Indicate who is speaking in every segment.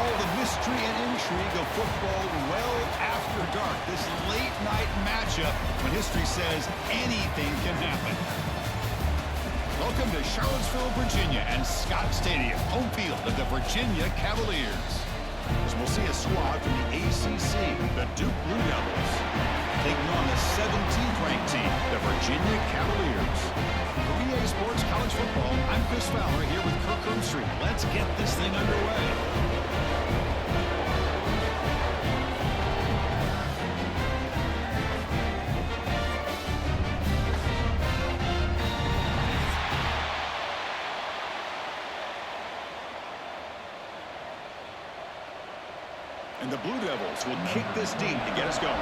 Speaker 1: all the mystery and intrigue of football well after dark. This late-night matchup when history says anything can happen. Welcome to Charlottesville, Virginia, and Scott Stadium, home field of the Virginia Cavaliers. As we'll see a squad from the ACC, the Duke Blue Devils, taking on the 17th ranked team, the Virginia Cavaliers. For EA Sports College Football, I'm Chris Fowler here with Kirk Herbstreit. Let's get this thing underway. And the Blue Devils will kick this deep to get us going.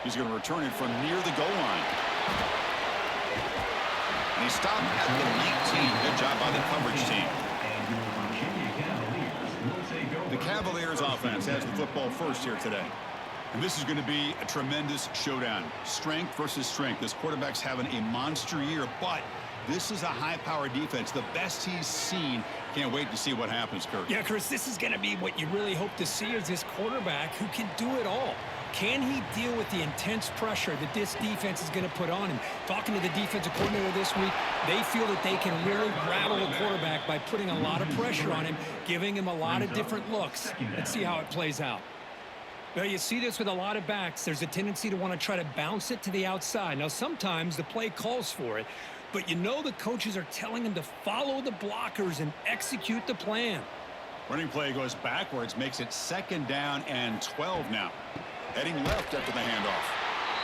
Speaker 1: He's going to return it from near the goal line. And he stopped at the 19. Good job by the coverage team. The Cavaliers offense has the football first here today. And this is going to be a tremendous showdown. Strength versus strength. This quarterback's having a monster year, but this is a high-powered defense, the best he's seen. Can't wait to see what happens, Kurt.
Speaker 2: Yeah, Chris, this is going to be what you really hope to see is this quarterback who can do it all. Can he deal with the intense pressure that this defense is going to put on him? Talking to the defensive coordinator this week, they feel that they can really rattle the quarterback by putting a lot of pressure on him, giving him a lot of different looks. Let's see how it plays out. Well, you see this with a lot of backs. There's a tendency to want to try to bounce it to the outside. Now, sometimes the play calls for it, but you know the coaches are telling them to follow the blockers and execute the plan.
Speaker 1: Running play goes backwards, makes it 2nd down and 12 now. Heading left after the handoff.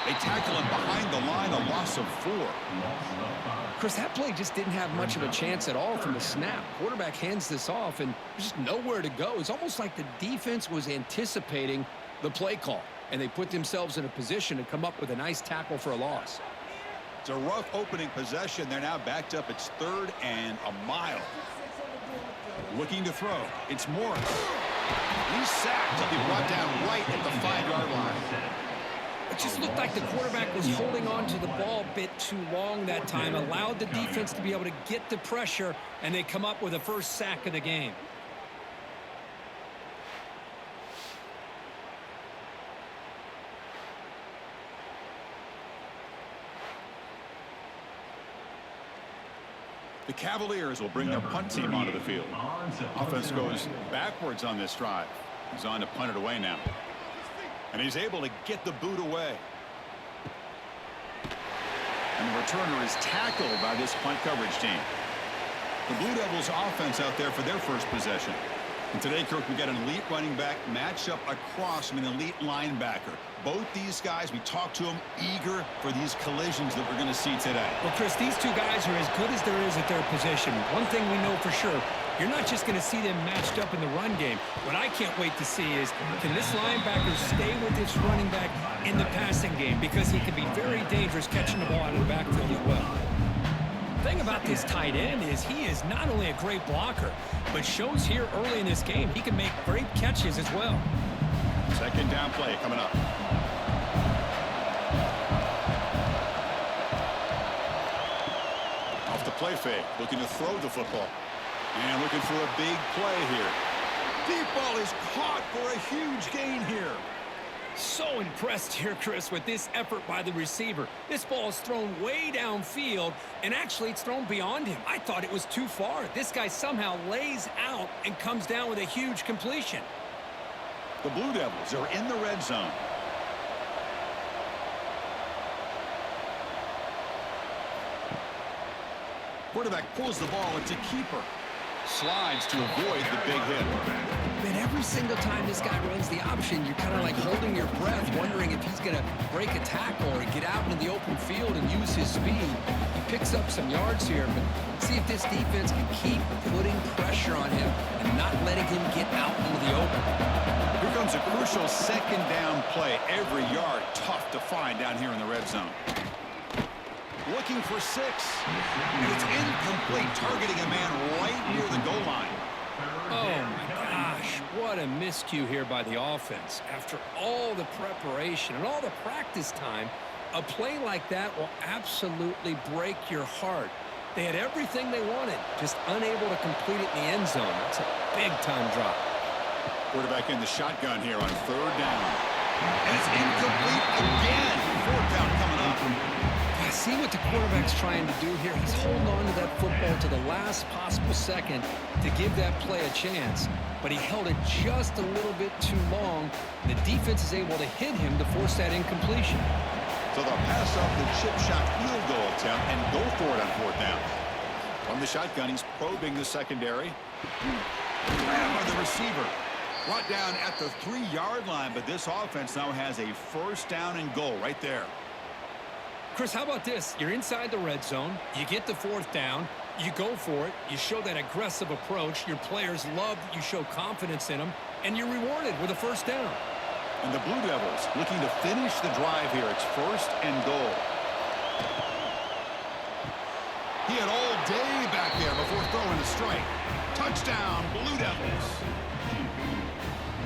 Speaker 1: They tackle him behind the line, a loss of 4.
Speaker 2: Chris, that play just didn't have much of a chance at all from the snap. Quarterback hands this off, and there's just nowhere to go. It's almost like the defense was anticipating the play call, and they put themselves in a position to come up with a nice tackle for a loss.
Speaker 1: It's a rough opening possession. They're now backed up. It's 3rd and a mile. Looking to throw. It's Morris. He's sacked. He'll be brought down right at the 5-yard line.
Speaker 2: It just looked like the quarterback was holding on to the ball a bit too long that time, allowed the defense to be able to get the pressure, and they come up with a first sack of the game.
Speaker 1: The Cavaliers will bring their punt team onto the field. Offense goes backwards on this drive. He's on to punt it away now. And he's able to get the boot away. And the returner is tackled by this punt coverage team. The Blue Devils offense out there for their first possession. And today, Kirk, we got an elite running back match up across from an elite linebacker. Both these guys, we talked to them, eager for these collisions that we're going to see today.
Speaker 2: Well, Chris, these two guys are as good as there is at their position. One thing we know for sure, you're not just going to see them matched up in the run game. What I can't wait to see is, can this linebacker stay with this running back in the passing game? Because he can be very dangerous catching the ball out of the backfield as well. The thing about this tight end is he is not only a great blocker, but shows here early in this game he can make great catches as well.
Speaker 1: 2nd down play coming up. Off the play fake, looking to throw the football. And looking for a big play here. Deep ball is caught for a huge gain here.
Speaker 2: So impressed here, Chris, with this effort by the receiver. This ball is thrown way downfield, and actually it's thrown beyond him. I thought it was too far. This guy somehow lays out and comes down with a huge completion.
Speaker 1: The Blue Devils are in the red zone. Quarterback pulls the ball. It's a keeper. Slides to avoid the big hit.
Speaker 2: Man, every single time this guy runs the option, you're kind of like holding your breath, wondering if he's going to break a tackle or get out into the open field and use his speed. He picks up some yards here, but see if this defense can keep putting pressure on him and not letting him get out into the open.
Speaker 1: Here comes a crucial 2nd down play. Every yard tough to find down here in the red zone. Looking for 6. And it's incomplete, targeting a man right near the goal line.
Speaker 2: Oh, my gosh. What a miscue here by the offense. After all the preparation and all the practice time, a play like that will absolutely break your heart. They had everything they wanted, just unable to complete it in the end zone. That's a big-time drop.
Speaker 1: Quarterback in the shotgun here on third down. And it's incomplete again. Fourth down coming up.
Speaker 2: I see what the quarterback's trying to do here. He's holding on to that football to the last possible second to give that play a chance. But he held it just a little bit too long. The defense is able to hit him to force that incompletion.
Speaker 1: So they'll pass off the chip shot field goal attempt and go for it on fourth down. From the shotgun, he's probing the secondary. Grab by the receiver. Brought down at the 3-yard line, but this offense now has a first down and goal right there.
Speaker 2: Chris, how about this? You're inside the red zone. You get the fourth down. You go for it. You show that aggressive approach. Your players love that you show confidence in them, and you're rewarded with a first down.
Speaker 1: And the Blue Devils looking to finish the drive here. It's first and goal. He had all day back there before throwing the strike. Touchdown, Blue Devils.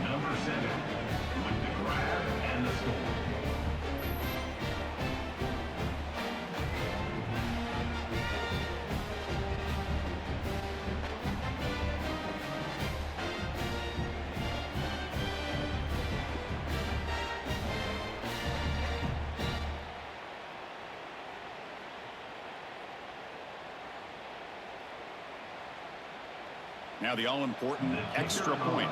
Speaker 3: Number 7 with the grab and the score.
Speaker 1: Now the all-important extra point.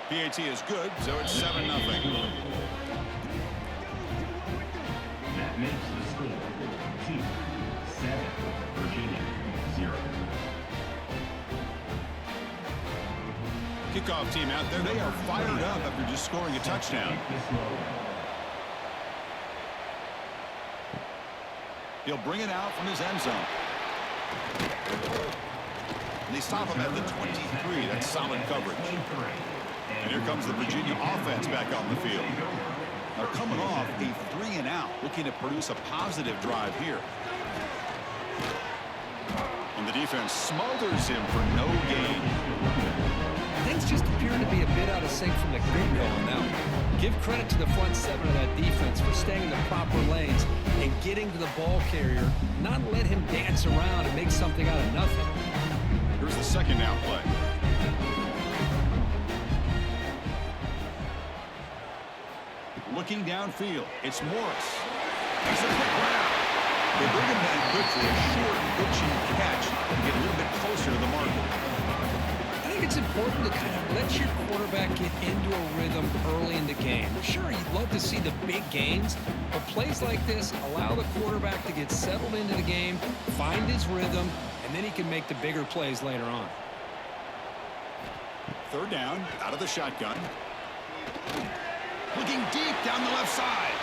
Speaker 1: PAT is good, so it's 7-0.
Speaker 3: That makes the score 2-7. Virginia 0.
Speaker 1: Kickoff team out there. They are fired up after just scoring a touchdown. He'll bring it out from his end zone. And they stop him at the 23. That's solid coverage. And here comes the Virginia offense back on the field. They're coming off a 3-and-out, looking to produce a positive drive here. And the defense smothers him for no gain.
Speaker 2: Things just appear to be a bit out of sync from the get-go on that one. Give credit to the front seven of that defense for staying in the proper lanes and getting to the ball carrier, not let him dance around and make something out of nothing.
Speaker 1: Here's the second down play. Looking downfield, it's Morris. He's a quick grab. They bring him down quickly, a short, pitching catch, and get a little bit closer to the marker.
Speaker 2: I think it's important to kind of let your quarterback get into a rhythm early in the game. Sure, you'd love to see the big gains, but plays like this allow the quarterback to get settled into the game, find his rhythm, and then he can make the bigger plays later on.
Speaker 1: Third down, out of the shotgun. Looking deep down the left side.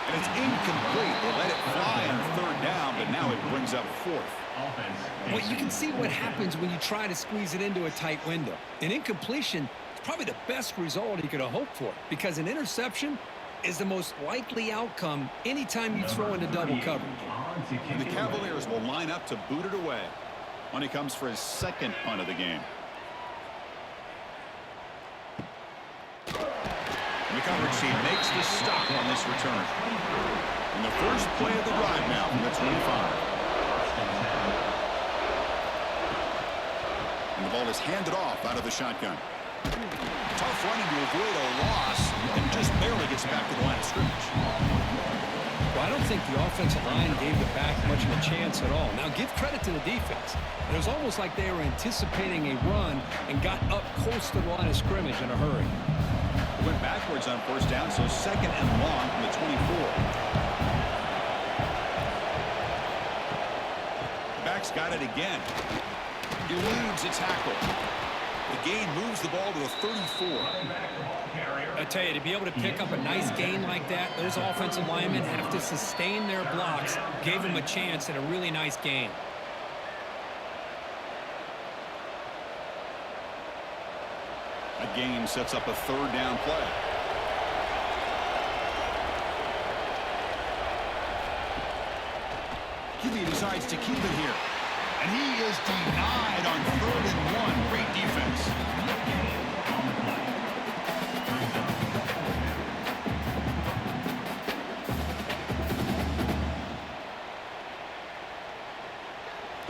Speaker 1: And it's incomplete. They let it fly on third down, but now it brings up fourth.
Speaker 2: Well, you can see what happens when you try to squeeze it into a tight window. An incompletion is probably the best result you could have hoped for, because an interception is the most likely outcome anytime you throw into double coverage.
Speaker 1: And the Cavaliers will line up to boot it away when he comes for his second punt of the game. And the coverage team makes the stop on this return. And the first play of the drive now from the 25. And the ball is handed off out of the shotgun. Tough running to avoid a loss and just barely gets back to the line of scrimmage.
Speaker 2: Well, I don't think the offensive line gave the back much of a chance at all. Now, give credit to the defense. It was almost like they were anticipating a run and got up close to the line of scrimmage in a hurry.
Speaker 1: Went backwards on first down, so second and long from the 24. The back's got it again. Eludes a tackle. The gain moves the ball to the 34.
Speaker 2: I tell you, to be able to pick up a nice gain like that, those offensive linemen have to sustain their blocks. Gave them a chance at a really nice gain.
Speaker 1: A gain sets up a third down play. QB decides to keep it here. And he is denied on 3rd and 1. Great defense.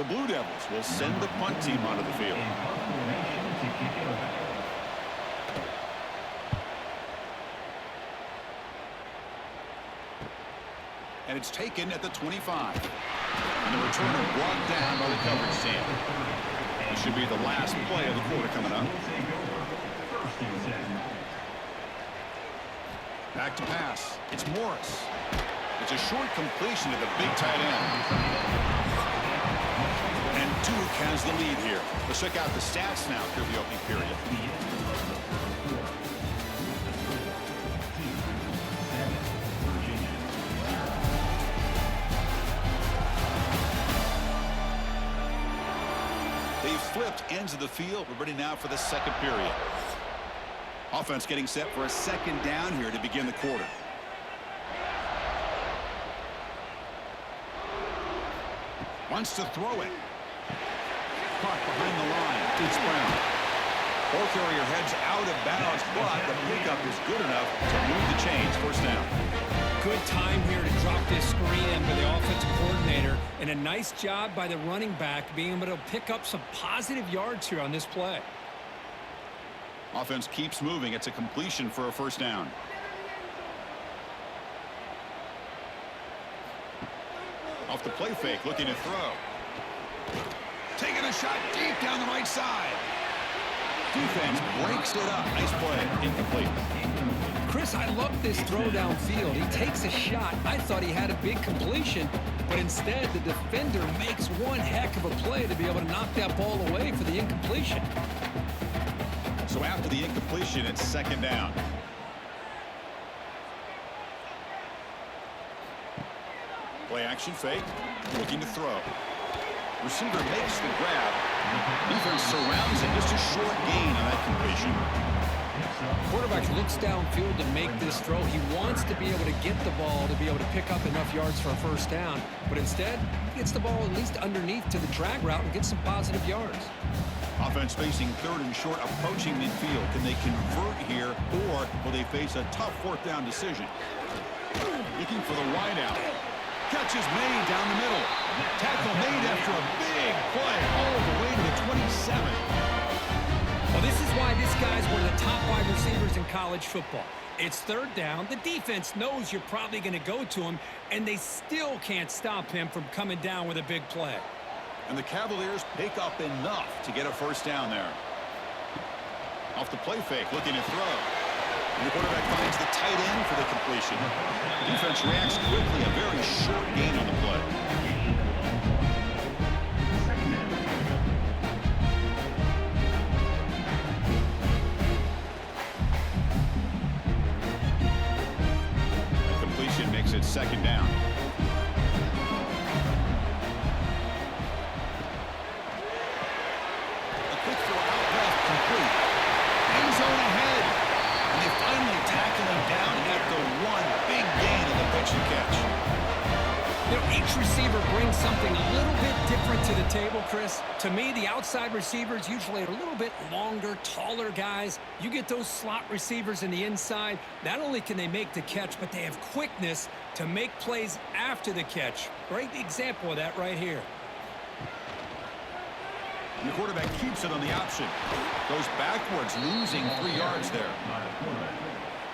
Speaker 1: The Blue Devils will send the punt team onto the field.
Speaker 3: In punt formation to kick it away.
Speaker 1: And it's taken at the 25. And the returner brought down by the coverage team. It should be the last play of the quarter coming up.
Speaker 3: First and 10.
Speaker 1: Back to pass. It's Morris. It's a short completion to the big tight end. And Duke has the lead here. Let's check out the stats now through the opening period. They've flipped ends of the field. We're ready now for the second period. Offense getting set for a second down here to begin the quarter. Wants to throw it. Caught behind the line. It's Brown. Ball carrier heads out of bounds, but the pickup is good enough to move the chains. First down.
Speaker 2: Good time here to drop this screen in by the offensive coordinator, and a nice job by the running back being able to pick up some positive yards here on this play.
Speaker 1: Offense keeps moving. It's a completion for a first down. Off the play fake, looking to throw. Taking a shot deep down the right side. Defense breaks it up. Nice play. Incomplete.
Speaker 2: Chris, I love this throw downfield. He takes a shot. I thought he had a big completion, but instead the defender makes one heck of a play to be able to knock that ball away for the incompletion.
Speaker 1: So after the incompletion, it's second down. Play action fake. Looking to throw. Receiver makes the grab. Defense surrounds it. Just a short gain on that completion.
Speaker 2: Quarterback looks downfield to make this throw. He wants to be able to get the ball to be able to pick up enough yards for a first down, but instead he gets the ball at least underneath to the drag route and gets some positive yards.
Speaker 1: Offense facing third and short, approaching midfield. Can they convert here, or will they face a tough fourth down decision? Looking for the wideout. Catch is made down the middle. Tackle made after a big play all the way to the 27.
Speaker 2: Well, this is why this guy's one of the top wide receivers in college football. It's third down. The defense knows you're probably going to go to him, and they still can't stop him from coming down with a big play.
Speaker 1: And the Cavaliers pick up enough to get a first down there. Off the play fake, looking to throw. And the quarterback finds the tight end for the completion. Defense reacts quickly, a very short gain on the play. The completion makes it second down. A quick throw out left, complete. End zone ahead. And they finally tackle him down at the one. Big gain on the pitch and catch.
Speaker 2: You know, each receiver brings something a little bit different to the table, Chris. To me, the outside receivers usually are a little bit longer, taller guys. You get those slot receivers in the inside, not only can they make the catch, but they have quickness to make plays after the catch. Great example of that right here.
Speaker 1: And the quarterback keeps it on the option. Goes backwards, losing 3 yards there.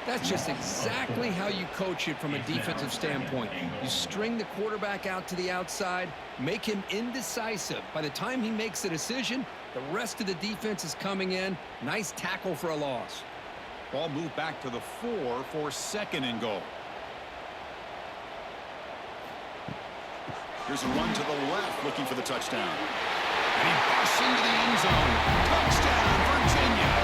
Speaker 2: That's just exactly how you coach it from a defensive standpoint. You string the quarterback out to the outside, make him indecisive. By the time he makes the decision, the rest of the defense is coming in. Nice tackle for a loss.
Speaker 1: Ball moved back to the 4 for second and goal. Here's a run to the left, looking for the touchdown. And he busts into the end zone. Touchdown, Virginia.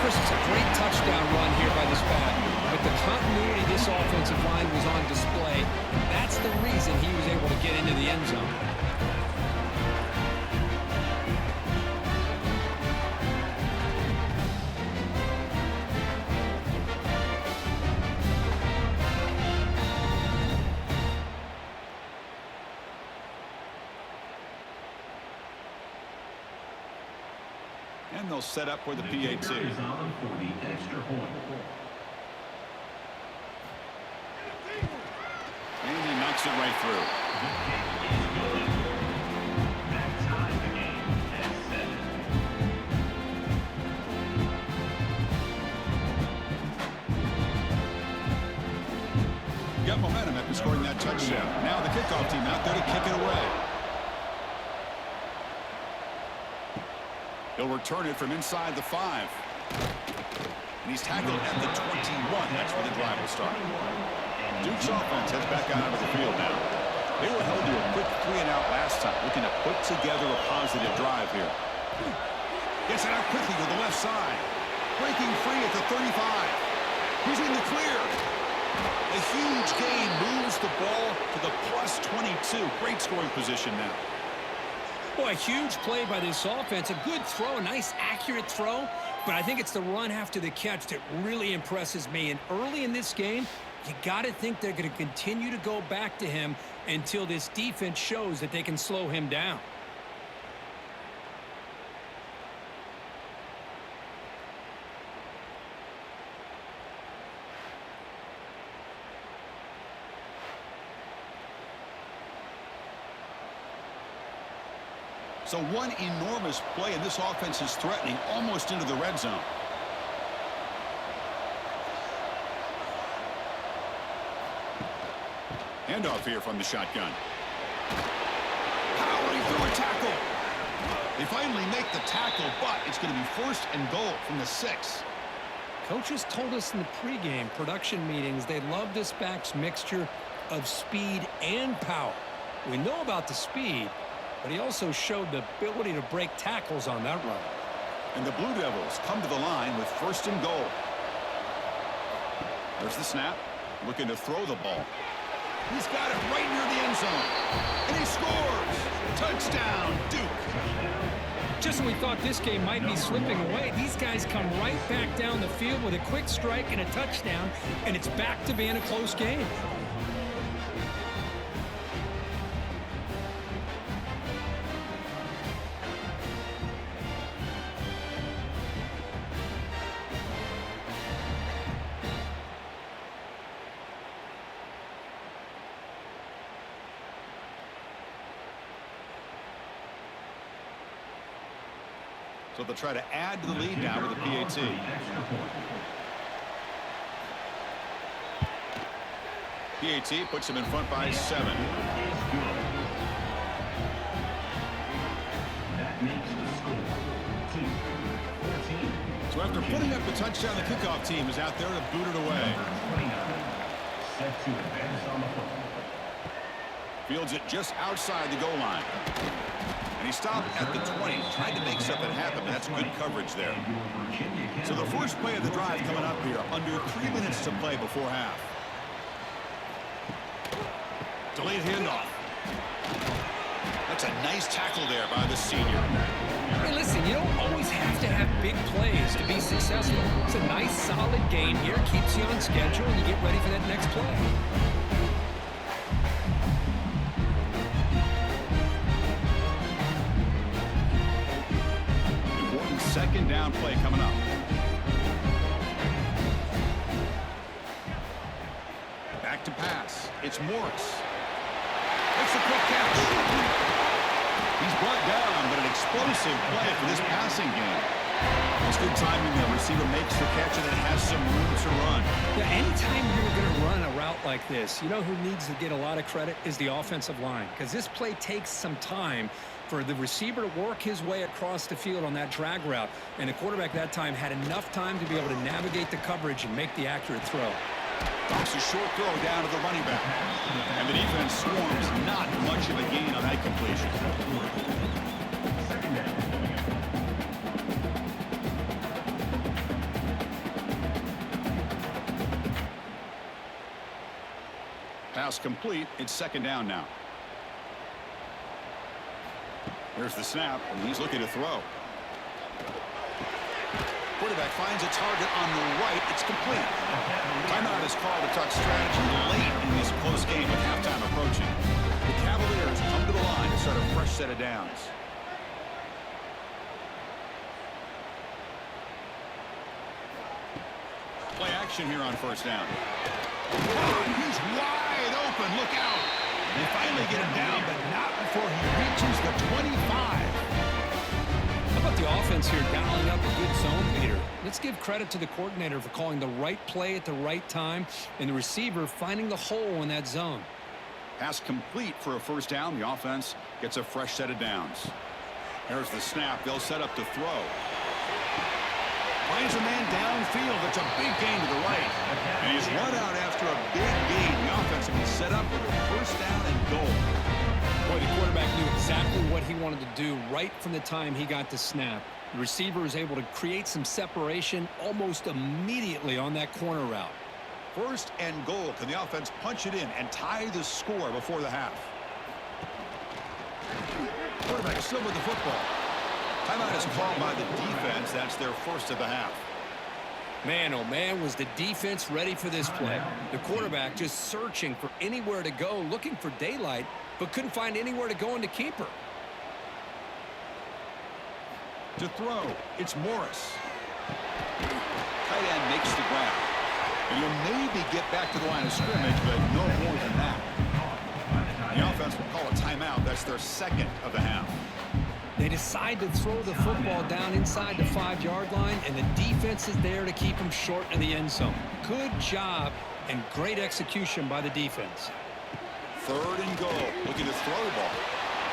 Speaker 2: Chris, it's a great touchdown run here by this back. But the continuity of this offensive line was on display. And that's the reason he was able to get into the end zone.
Speaker 1: And they'll set up for the PAT.
Speaker 3: Is on for the extra point.
Speaker 1: And he knocks it right through. touchdown. Now the kickoff team out there to kick it away. He'll return it from inside the 5. And he's tackled at the 21. That's where the drive will start. Duke's offense heads back out onto the field now. They were held to a quick 3-and-out last time, looking to put together a positive drive here. Gets it out quickly to the left side. Breaking free at the 35. He's in the clear. A huge gain moves the ball to the plus 22. Great scoring position now.
Speaker 2: Boy, a huge play by this offense. A good throw, a nice accurate throw. But I think it's the run after the catch that really impresses me. And early in this game, you got to think they're going to continue to go back to him until this defense shows that they can slow him down.
Speaker 1: So one enormous play, and this offense is threatening almost into the red zone. Handoff here from the shotgun. Powering through a tackle. They finally make the tackle, but it's going to be first and goal from the 6.
Speaker 2: Coaches told us in the pregame production meetings they love this back's mixture of speed and power. We know about the speed, but he also showed the ability to break tackles on that run.
Speaker 1: And the Blue Devils come to the line with first and goal. There's the snap. Looking to throw the ball. He's got it right near the end zone. And he scores! Touchdown, Duke!
Speaker 2: Just when we thought this game might be slipping away, these guys come right back down the field with a quick strike and a touchdown, and it's back to being a close game.
Speaker 1: So they'll try to add to the lead now with a PAT. PAT puts them in front by 7.
Speaker 3: That makes the score 2-14.
Speaker 1: So after putting up the touchdown, the kickoff team is out there to boot it away.
Speaker 3: Number 29, set to advance on the football.
Speaker 1: Fields it just outside the goal line. And he stopped at the 20, tried to make something happen, but that's good coverage there. So the first play of the drive coming up here, under 3 minutes to play before half. Delayed handoff. That's a nice tackle there by the senior.
Speaker 2: Hey, listen, you don't always have to have big plays to be successful. It's a nice, solid gain here, keeps you on schedule, and you get ready for that next play.
Speaker 1: Second down play coming up. Back to pass. It's Morris. It's a quick catch. He's brought down, but an explosive play for this passing game. It's good timing. The receiver makes the catch and then has some room to run.
Speaker 2: Yeah, anytime you're going to run a route like this, you know who needs to get a lot of credit is the offensive line, because this play takes some time for the receiver to work his way across the field on that drag route, and the quarterback that time had enough time to be able to navigate the coverage and make the accurate throw.
Speaker 1: Dumps a short throw down to the running back. And the defense swarms. Not much of a gain on that completion. Pass complete. It's second down now. There's the snap, and he's looking to throw. Quarterback finds a target on the right. It's complete. Timeout is called to talk strategy late in this close game with halftime approaching. The Cavaliers come to the line to start a fresh set of downs. Play action here on first down. He's wide open. Look out. They finally get him down, but not before he reaches the 25.
Speaker 2: How about the offense here dialing up a good zone beater? Let's give credit to the coordinator for calling the right play at the right time and the receiver finding the hole in that zone.
Speaker 1: Pass complete for a first down. The offense gets a fresh set of downs. There's the snap. They'll set up to throw. Finds a man downfield. It's a big gain to the right. And he's run out after a big gain. The offense will be set up with a first down and goal.
Speaker 2: Boy, the quarterback knew exactly what he wanted to do right from the time he got the snap. The receiver was able to create some separation almost immediately on that corner route.
Speaker 1: First and goal. Can the offense punch it in and tie the score before the half? Quarterback still with the football. Timeout is called by the defense. That's their first of the half.
Speaker 2: Man, oh man, was the defense ready for this play. The quarterback just searching for anywhere to go, looking for daylight, but couldn't find anywhere to go in the keeper.
Speaker 1: To throw, it's Morris. Tight end makes the grab. And you'll maybe get back to the line of scrimmage, but no more than that. The offense will call a timeout. That's their second of the half.
Speaker 2: They decide to throw the football down inside the 5-yard line, and the defense is there to keep them short of the end zone. Good job and great execution by the defense.
Speaker 1: Third and goal. Looking to throw the ball.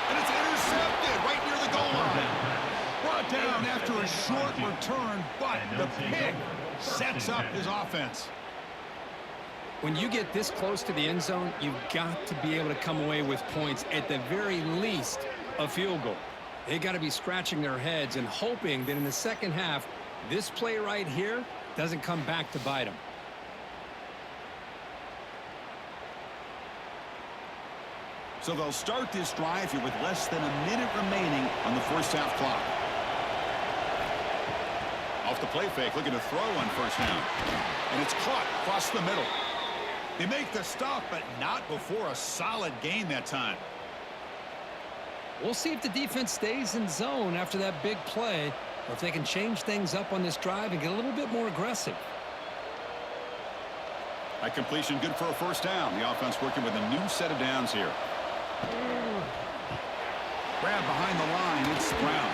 Speaker 1: And it's intercepted right near the goal line. Brought down after a short return, but the pick sets up his offense.
Speaker 2: When you get this close to the end zone, you've got to be able to come away with points, at the very least a field goal. They got to be scratching their heads and hoping that in the second half, this play right here doesn't come back to bite them.
Speaker 1: So they'll start this drive here with less than a minute remaining on the first half clock. Off the play fake, looking to throw on first down. And it's caught across the middle. They make the stop, but not before a solid gain that time.
Speaker 2: We'll see if the defense stays in zone after that big play, or if they can change things up on this drive and get a little bit more aggressive.
Speaker 1: That completion good for a first down. The offense working with a new set of downs here. Grab behind the line. It's Brown.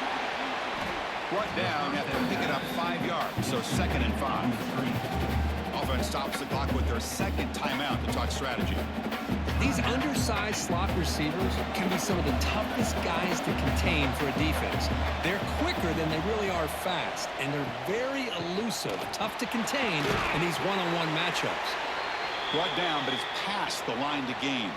Speaker 1: Brought down after pick it up 5 yards, so 2nd and 5. Offense stops the clock with their second timeout to talk strategy.
Speaker 2: These undersized slot receivers can be some of the toughest guys to contain for a defense. They're quicker than they really are fast, and they're very elusive, tough to contain in these one-on-one matchups.
Speaker 1: Brought down, but it's past the line to gain.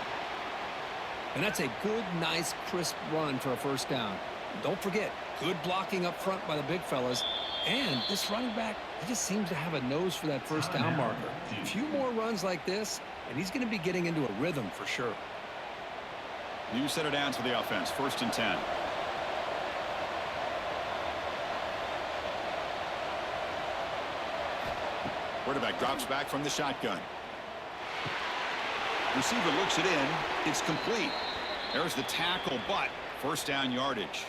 Speaker 2: And that's a good, nice, crisp run for a first down. Don't forget, good blocking up front by the big fellas. And this running back, he just seems to have a nose for that first down marker. A few more runs like this, and he's going to be getting into a rhythm for sure.
Speaker 1: New set of downs for the offense. 1st and 10. Quarterback drops back from the shotgun. Receiver looks it in. It's complete. There's the tackle, but first down yardage.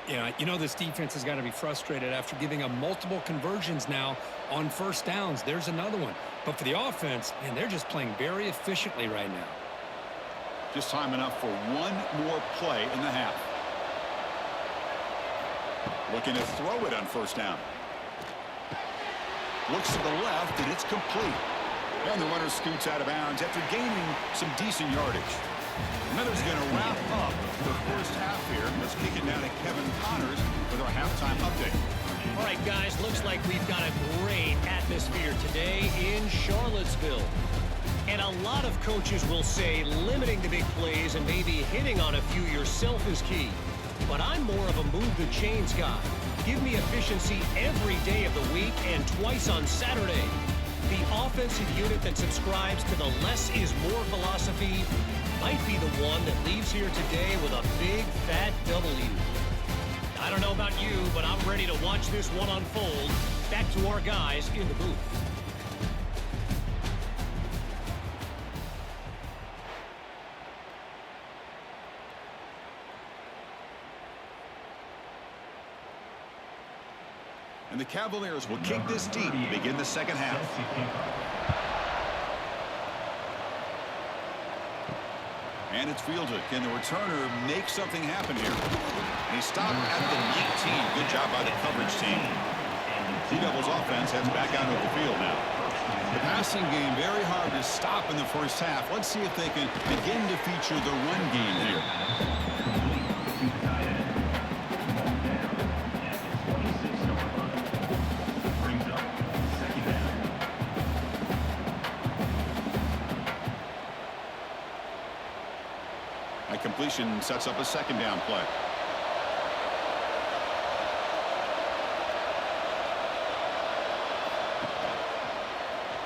Speaker 2: Yeah, you know this defense has got to be frustrated after giving up multiple conversions now on first downs. There's another one. But for the offense, man, they're just playing very efficiently right now.
Speaker 1: Just time enough for one more play in the half. Looking to throw it on first down. Looks to the left, and it's complete. And the runner scoots out of bounds after gaining some decent yardage. Miller's going to wrap up the first half here. Let's kick it down to Kevin Connors with our halftime update.
Speaker 4: All right, guys, looks like we've got a great atmosphere today in Charlottesville. And a lot of coaches will say limiting the big plays and maybe hitting on a few yourself is key. But I'm more of a move the chains guy. Give me efficiency every day of the week and twice on Saturday. The offensive unit that subscribes to the less is more philosophy might be the one that leaves here today with a big fat W. I don't know about you, but I'm ready to watch this one unfold. Back to our guys in the booth.
Speaker 1: And the Cavaliers will kick this deep to begin the second half. And it's fielded. Can the returner make something happen here? And he stopped at the 19. Good job by the coverage team. Blue Devils offense heads back out of the field now. The passing game very hard to stop in the first half. Let's see if they can begin to feature the run game here. That completion sets up a second down play.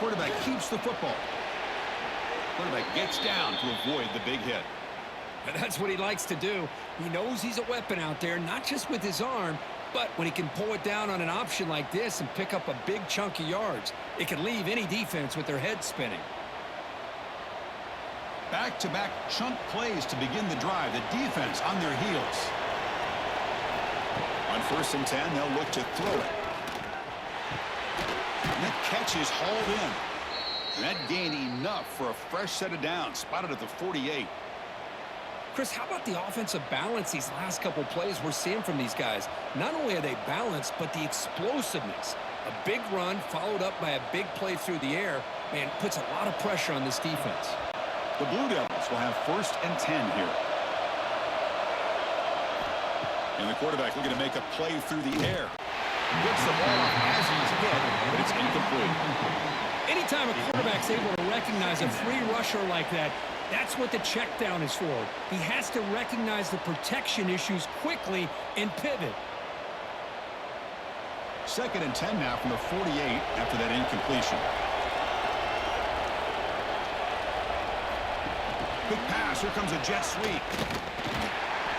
Speaker 1: Quarterback keeps the football. Quarterback gets down to avoid the big hit.
Speaker 2: And that's what he likes to do. He knows he's a weapon out there, not just with his arm, but when he can pull it down on an option like this and pick up a big chunk of yards, it can leave any defense with their head spinning.
Speaker 1: Back-to-back chunk plays to begin the drive. The defense on their heels. On 1st and 10, they'll look to throw it. And that catch is hauled in. And that gained enough for a fresh set of downs. Spotted at the 48.
Speaker 2: Chris, how about the offensive balance these last couple plays we're seeing from these guys? Not only are they balanced, but the explosiveness. A big run followed up by a big play through the air, man, puts a lot of pressure on this defense.
Speaker 1: The Blue Devils will have 1st and 10 here. And the quarterback looking to make a play through the air. Gets the ball off as he's hit, but it's incomplete.
Speaker 2: Anytime a quarterback's able to recognize a free rusher like that, that's what the check down is for. He has to recognize the protection issues quickly and pivot.
Speaker 1: 2nd and 10 now from the 48 after that incompletion. Big pass. Here comes a jet sweep.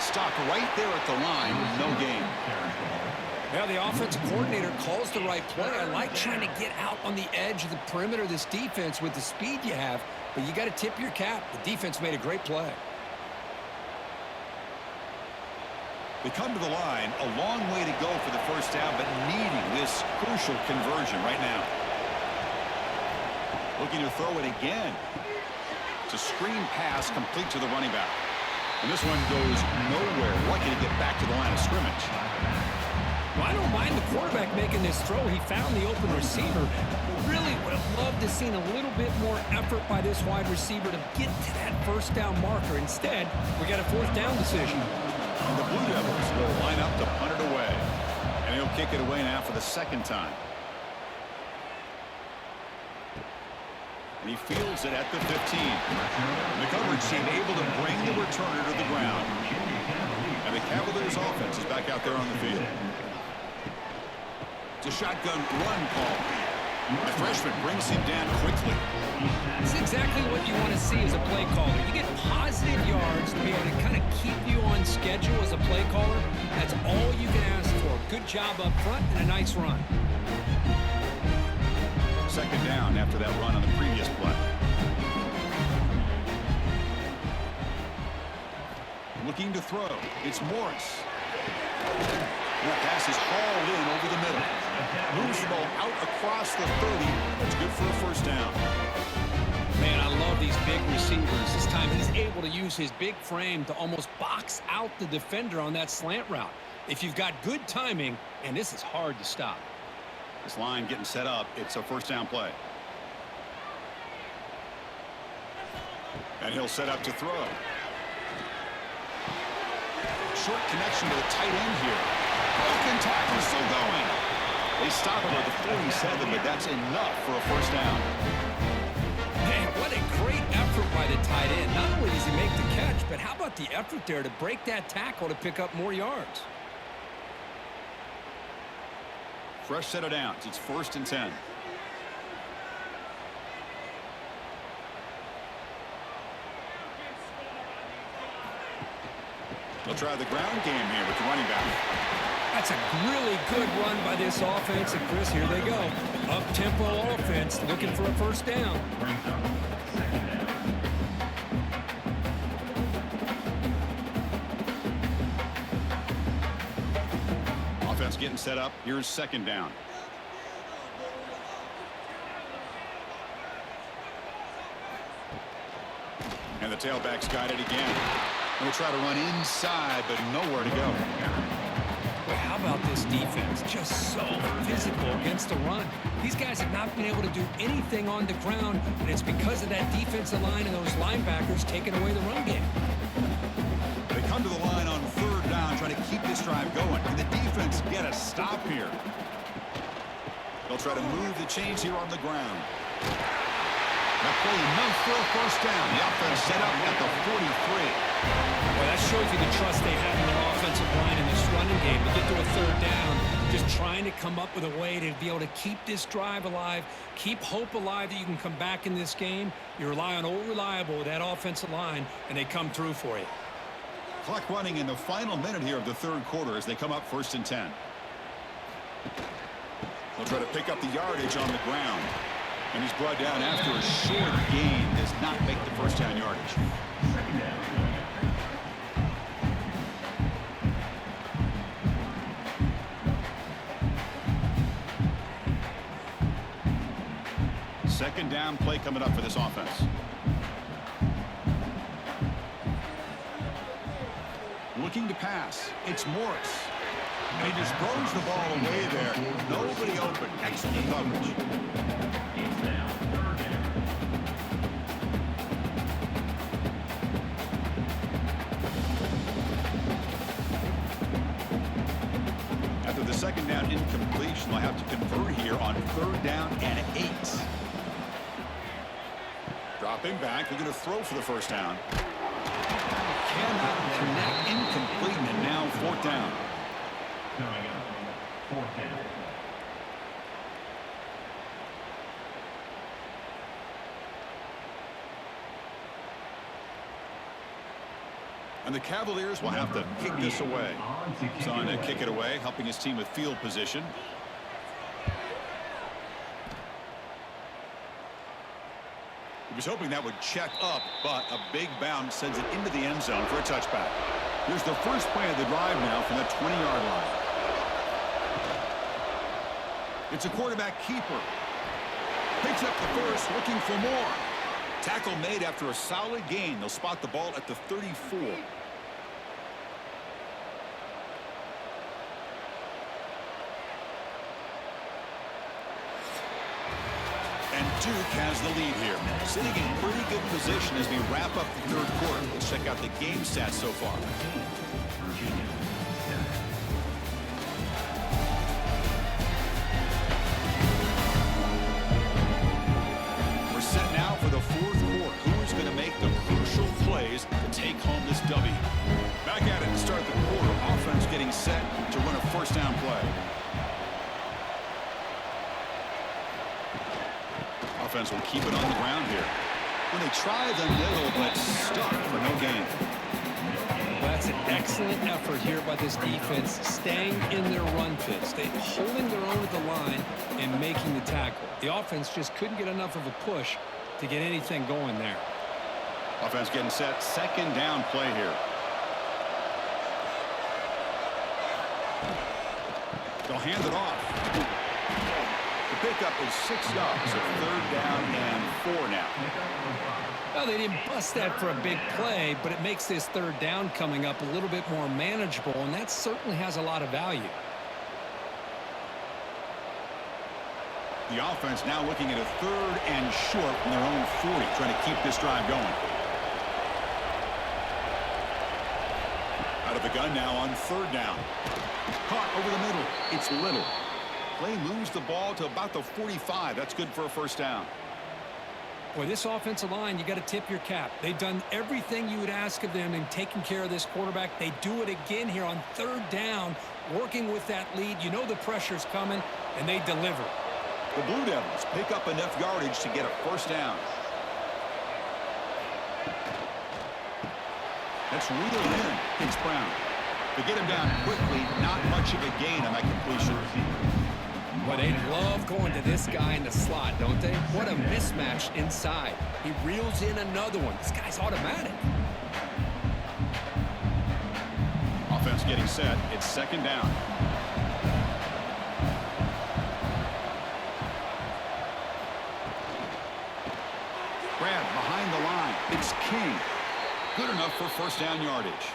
Speaker 1: Stopped right there at the line with no gain.
Speaker 2: Yeah, the offensive coordinator calls the right play. I like trying to get out on the edge of the perimeter of this defense with the speed you have, but you got to tip your cap. The defense made a great play.
Speaker 1: They come to the line, a long way to go for the first down, but needing this crucial conversion right now. Looking to throw it again. It's a screen pass complete to the running back. And this one goes nowhere. Lucky to get back to the line of scrimmage.
Speaker 2: Well, I don't mind the quarterback making this throw. He found the open receiver. Really would have loved to have seen a little bit more effort by this wide receiver to get to that first down marker. Instead, we got a 4th down decision.
Speaker 1: And the Blue Devils will line up to punt it away. And he'll kick it away now for the 2nd time. And he fields it at the 15. The coverage team able to bring the returner to the ground. And the Cavaliers offense is back out there on the field. It's a shotgun run call. The freshman brings him down quickly.
Speaker 2: It's exactly what you want to see as a play caller. You get positive yards to be able to kind of keep you on schedule as a play caller. That's all you can ask for. Good job up front and a nice run.
Speaker 1: 2nd down after that run on the previous play. Looking to throw. It's Morris. That pass is hauled in over the middle. Moves the ball out across the 30. That's good for a 1st down.
Speaker 2: Man, I love these big receivers. This time he's able to use his big frame to almost box out the defender on that slant route. If you've got good timing, and this is hard to stop.
Speaker 1: This line getting set up. It's a 1st down play. And he'll set up to throw. Short connection to the tight end here. Broken tackle, still going. They stop him at the 47, but that's enough for a 1st down.
Speaker 2: Man, what a great effort by the tight end. Not only does he make the catch, but how about the effort there to break that tackle to pick up more yards?
Speaker 1: Fresh set of downs. It's 1st and 10. They'll try the ground game here with the running back.
Speaker 2: That's a really good run by this offense. And Chris, here they go. Up-tempo offense looking for a 1st down.
Speaker 1: Offense getting set up. Here's 2nd down. And the tailback's got it again. We'll try to run inside, but nowhere to go.
Speaker 2: Well, how How about this defense? Just so physical against the run. These guys have not been able to do anything on the ground, and it's because of that defensive line and those linebackers taking away the run game.
Speaker 1: They come to the line on third down, trying to keep this drive going. Can the defense get a stop here? They'll try to move the chains here on the ground. That play enough for a first down. The offense set up at the 43.
Speaker 2: Well, that shows you the trust they have in their offensive line in this running game. To get to a third down, just trying to come up with a way to be able to keep this drive alive, keep hope alive that you can come back in this game. You rely on old reliable with that offensive line, and they come through for you.
Speaker 1: Clock running in the final minute here of the third quarter as they come up 1st and 10. They'll try to pick up the yardage on the ground. And he's brought down after a short gain. Does not make the first down yardage. Second down play coming up for this offense. Looking to pass. It's Morris. And he just throws the ball away there. Nobody open. Excellent coverage. After the second down incompletion, they'll have to convert here on third down and 8. Dropping back. They're going to throw for the first down. Cannot connect. Incomplete, and now 4th down.
Speaker 3: Coming up, 4th down.
Speaker 1: And the Cavaliers will have to kick this away. Son to kick it away, helping his team with field position. He was hoping that would check up, but a big bounce sends it into the end zone for a touchback. Here's the first play of the drive now from the 20-yard line. It's a quarterback keeper. Picks up the first, looking for more. Tackle made after a solid gain. They'll spot the ball at the 34. And Duke has the lead here. Sitting in pretty good position as we wrap up the third quarter. Let's check out the game stats so far. We're set now for the fourth quarter. Who is going to make the crucial plays to take home this W? Back at it to start the quarter. Offense getting set to run a first down play. Offense will keep it on the ground here. When they try the middle, but stuck for no gain.
Speaker 2: Well, that's an excellent effort here by this defense, staying in their run fits. They're holding their own at the line and making the tackle. The offense just couldn't get enough of a push to get anything going there.
Speaker 1: Offense getting set. Second down play here. They'll hand it off. The pickup is 6 yards, so third down and 4 now.
Speaker 2: Well, they didn't bust that for a big play, but it makes this third down coming up a little bit more manageable, and that certainly has a lot of value.
Speaker 1: The offense now looking at a third and short from their own 40, trying to keep this drive going. Out of the gun now on third down. Caught over the middle. It's Little. Play moves the ball to about the 45. That's good for a first down.
Speaker 2: Boy, this offensive line, you got to tip your cap. They've done everything you would ask of them in taking care of this quarterback. They do it again here on third down, working with that lead. You know the pressure's coming, and they deliver.
Speaker 1: The Blue Devils pick up enough yardage to get a first down. That's reeled in. It's Brown. To get him down quickly, not much of a gain on that completion.
Speaker 2: But they love going to this guy in the slot, don't they? What a mismatch inside. He reels in another one. This guy's automatic.
Speaker 1: Offense getting set. It's second down. Grab behind the line. It's King. Good enough for first down yardage.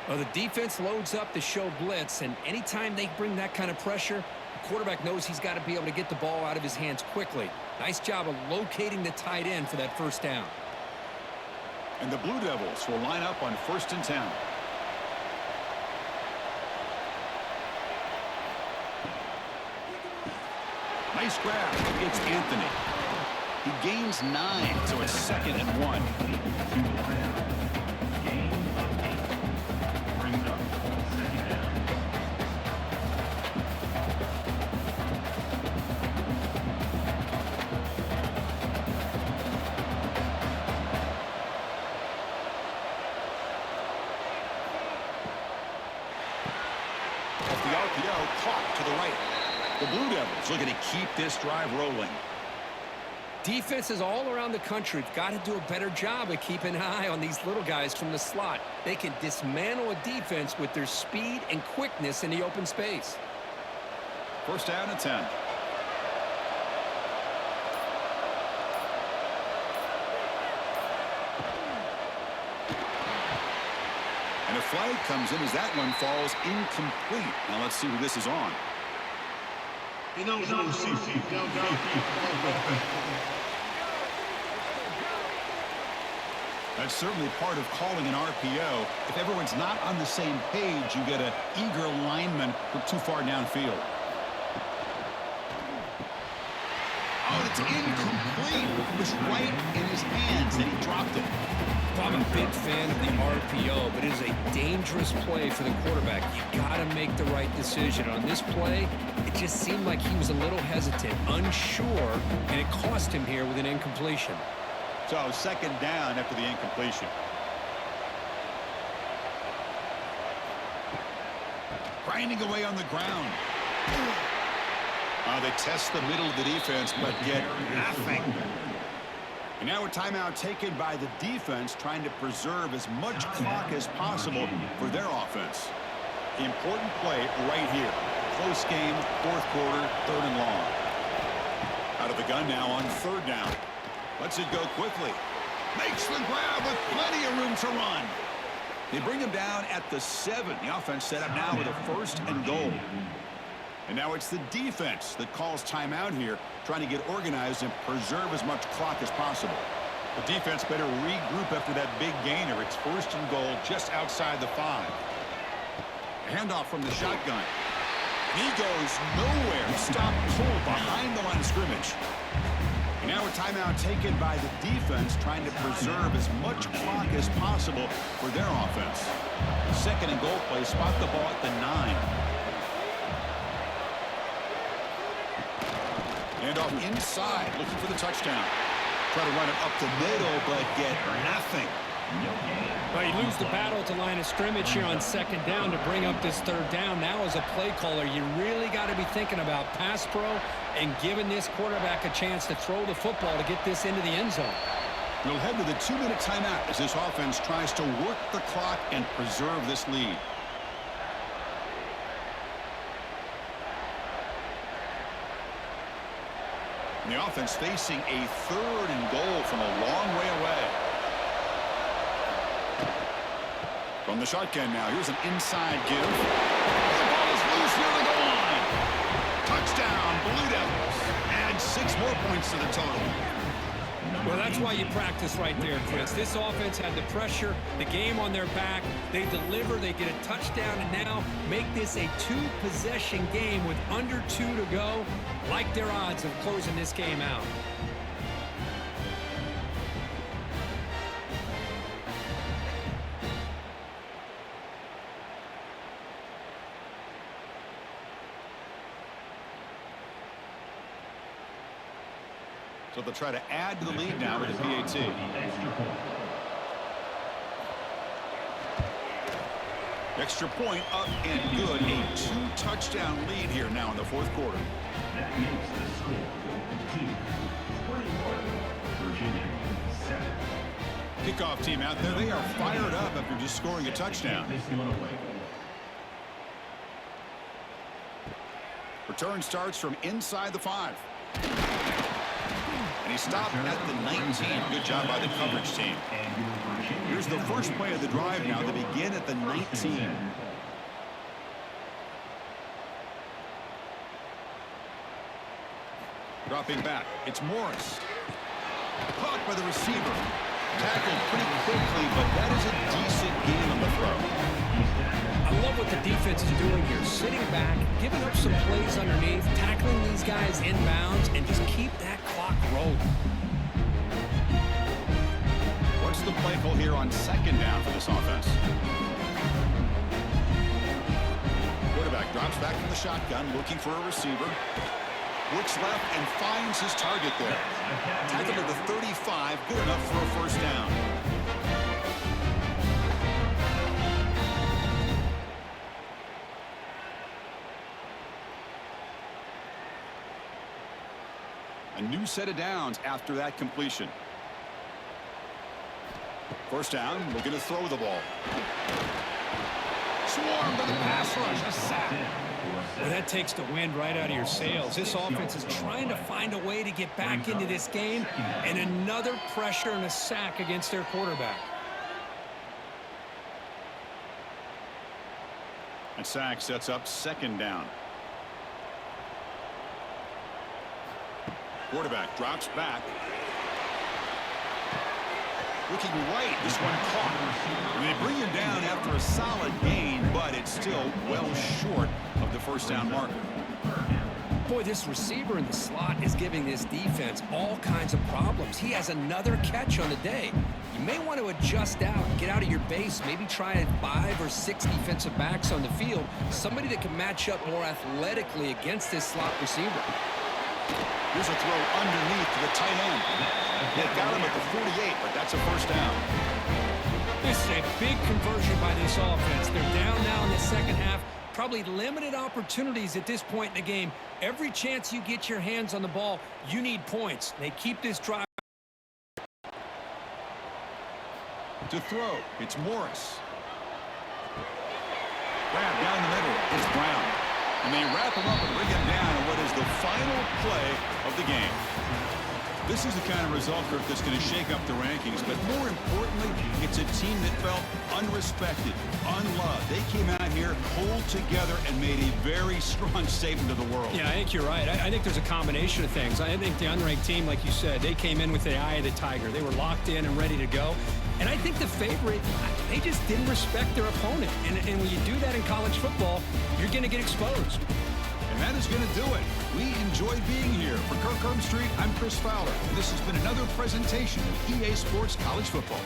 Speaker 2: Well, the defense loads up to show blitz, and anytime they bring that kind of pressure, the quarterback knows he's got to be able to get the ball out of his hands quickly. Nice job of locating the tight end for that first down.
Speaker 1: And the Blue Devils will line up on 1st and 10. Nice grab. It's Anthony. He gains 9, so it's 2nd and 1.
Speaker 3: Brings up 2nd down.
Speaker 1: Off the RPO, clock to the right. The Blue Devils looking to keep this drive rolling.
Speaker 2: Defenses all around the country have got to do a better job of keeping an eye on these little guys from the slot. They can dismantle a defense with their speed and quickness in the open space.
Speaker 1: 1st down and 10. And a flag comes in as that one falls incomplete. Now let's see who this is on. That's certainly part of calling an RPO. If everyone's not on the same page, you get an eager lineman too far downfield. Oh, it's incomplete. It was right in his hands, and he dropped it.
Speaker 2: I'm a big fan of the RPO, but it is a dangerous play for the quarterback. You got to make the right decision. On this play, it just seemed like he was a little hesitant, unsure, and it cost him here with an incompletion.
Speaker 1: So 2nd down after the incompletion. Grinding away on the ground. They test the middle of the defense, but get nothing. And now a timeout taken by the defense, trying to preserve as much clock as possible for their offense. The important play right here. Close game, 4th quarter, 3rd and long. Out of the gun now on 3rd down. Lets it go quickly. Makes the grab with plenty of room to run. They bring him down at the 7. The offense set up now with a 1st and goal. And now it's the defense that calls timeout here, trying to get organized and preserve as much clock as possible. The defense better regroup after that big gainer. It's 1st and goal just outside the 5. Handoff from the shotgun. He goes nowhere. Stop cold behind the line of scrimmage. And now a timeout taken by the defense, trying to preserve as much clock as possible for their offense. 2nd and goal play. Spot the ball at the 9. And off inside, looking for the touchdown. Try to run it up the middle, but get nothing.
Speaker 2: Well, you lose the battle at the line of scrimmage here on 2nd down to bring up this 3rd down. Now as a play caller, you really got to be thinking about pass pro and giving this quarterback a chance to throw the football to get this into the end zone.
Speaker 1: We'll head to the 2-minute timeout as this offense tries to work the clock and preserve this lead. And the offense facing a 3rd and goal from a long way away. From the shotgun now, here's an inside give. The ball is loose near the goal line. Touchdown, Blue Devils. Add 6 more points to the total.
Speaker 2: Well, that's why you practice right there, Chris. This offense had the pressure, the game on their back. They deliver, they get a touchdown, and now make this a 2-possession game with under 2 to go. Like their odds of closing this game out.
Speaker 1: So they'll try to add to the lead now with a PAT. Extra point up and good. A 2-touchdown lead here now in the 4th quarter.
Speaker 3: That makes the score 21, Virginia 7.
Speaker 1: Kickoff team out there. They are fired up after just scoring a touchdown.
Speaker 3: This one away.
Speaker 1: Return starts from inside the 5. And he stopped at the 19. Good job by the coverage team.
Speaker 3: And your
Speaker 1: Here's the first play of the drive now. They begin at the 19. Dropping back. It's Morris. Caught by the receiver. Tackled pretty quickly, but that is a decent gain on the throw.
Speaker 2: I love what the defense is doing here. Sitting back, giving up some plays underneath, tackling these guys inbounds, and just keep that clock rolling.
Speaker 1: What's the play call here on second down for this offense? Quarterback drops back from the shotgun, looking for a receiver. Looks left and finds his target there. Tackled at the 35, good enough for a first down. A new set of downs after that completion. First down, looking to throw the ball. Swarmed by the pass rush, a sack.
Speaker 2: Well, that takes the wind right out of your sails. This offense is trying to find a way to get back into this game, and another pressure and a sack against their quarterback.
Speaker 1: And sack sets up second down. Quarterback drops back. Looking right, this one caught. And they bring him down after a solid gain, but it's still well short of the first down marker.
Speaker 2: Boy, this receiver in the slot is giving this defense all kinds of problems. He has another catch on the day. You may want to adjust out, get out of your base, maybe try 5 or 6 defensive backs on the field, somebody that can match up more athletically against this slot receiver.
Speaker 1: Here's a throw underneath to the tight end. They got him at the 48, but that's a first down.
Speaker 2: This is a big conversion by this offense. They're down now in the second half. Probably limited opportunities at this point in the game. Every chance you get your hands on the ball, you need points. They keep this drive.
Speaker 1: To throw, it's Morris. Grab down the middle, it's Brown. And they wrap him up and bring him down in what is the final play of the game. This is the kind of result, Kirk, that's going to shake up the rankings. But more importantly, it's a team that felt unrespected, unloved. They came out here, pulled together, and made a very strong statement to the world.
Speaker 2: Yeah, I think you're right. I think there's a combination of things. I think the unranked team, like you said, they came in with the eye of the tiger. They were locked in and ready to go. And I think the favorite, they just didn't respect their opponent. And when you do that in college football, you're going to get exposed.
Speaker 1: And that is going to do it. We enjoyed being here. For Kirk Street, I'm Chris Fowler. And this has been another presentation of EA Sports College Football.